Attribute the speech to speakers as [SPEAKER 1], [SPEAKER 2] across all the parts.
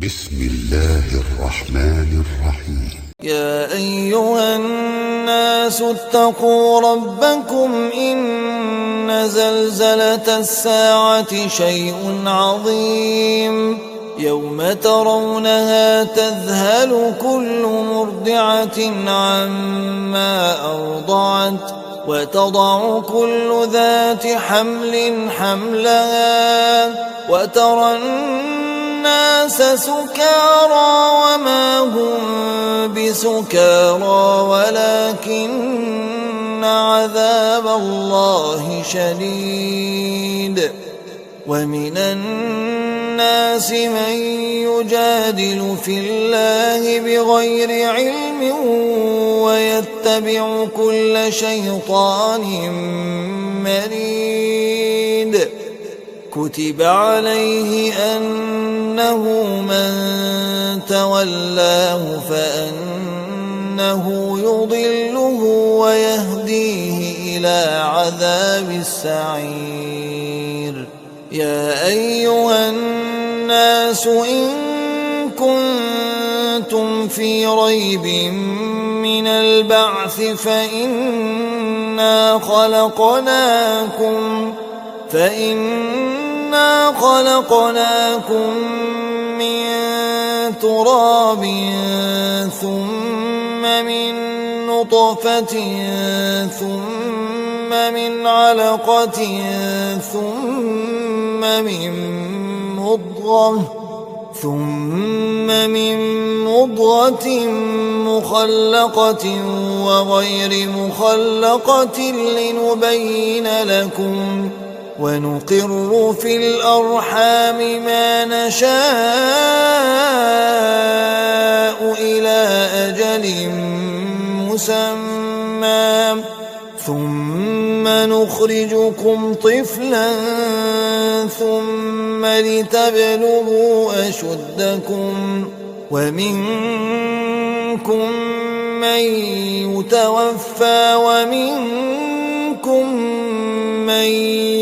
[SPEAKER 1] بسم الله الرحمن الرحيم.
[SPEAKER 2] يا أيها الناس اتقوا ربكم إن زلزلة الساعة شيء عظيم يوم ترونها تذهل كل مرضعة عما أرضعت وتضع كل ذات حمل حملها وترى الناس سكارى وما هم بسكارى ولكن عذاب الله شديد. ومن الناس من يجادل في الله بغير علم ويتبع كل شيطان مريد. كتب عليه أنه من تولاه فأنه يضله ويهديه إلى عذاب السعير. يا أيها الناس إن كنتم في ريب من البعث فإنا خلقناكم من تراب ثم من نطفة ثم من علقة ثم من مضغة مخلقة وغير مخلقة لنبين لكم ونقر في الأرحام ما نشاء إلى أجل مسمى ثم نخرجكم طفلا ثم لتبلغوا أشدكم ومنكم من يتوفى ومنكم من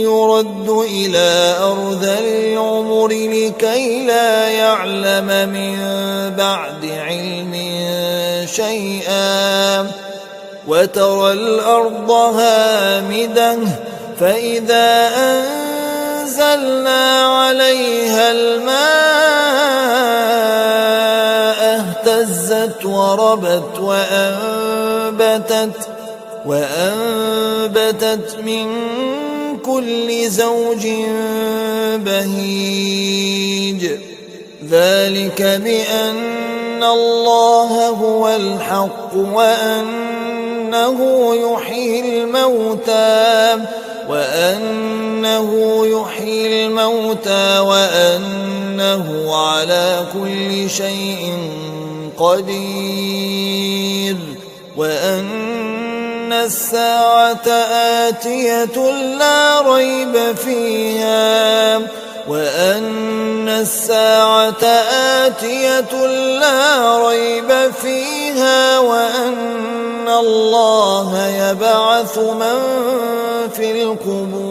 [SPEAKER 2] يرد إلى أرذل العمر لكي لا يعلم من بعد علم شيئا. وترى الأرض هامدة فإذا أنزلنا عليها الماء اهتزت وربت وأنبتت من كل زوج بهيج. ذلك بأن الله هو الحق وأنه يحيي الموتى وأنه على كل شيء قدير. وأن الساعة آتية لا ريب فيها وأن الله يبعث من في القبور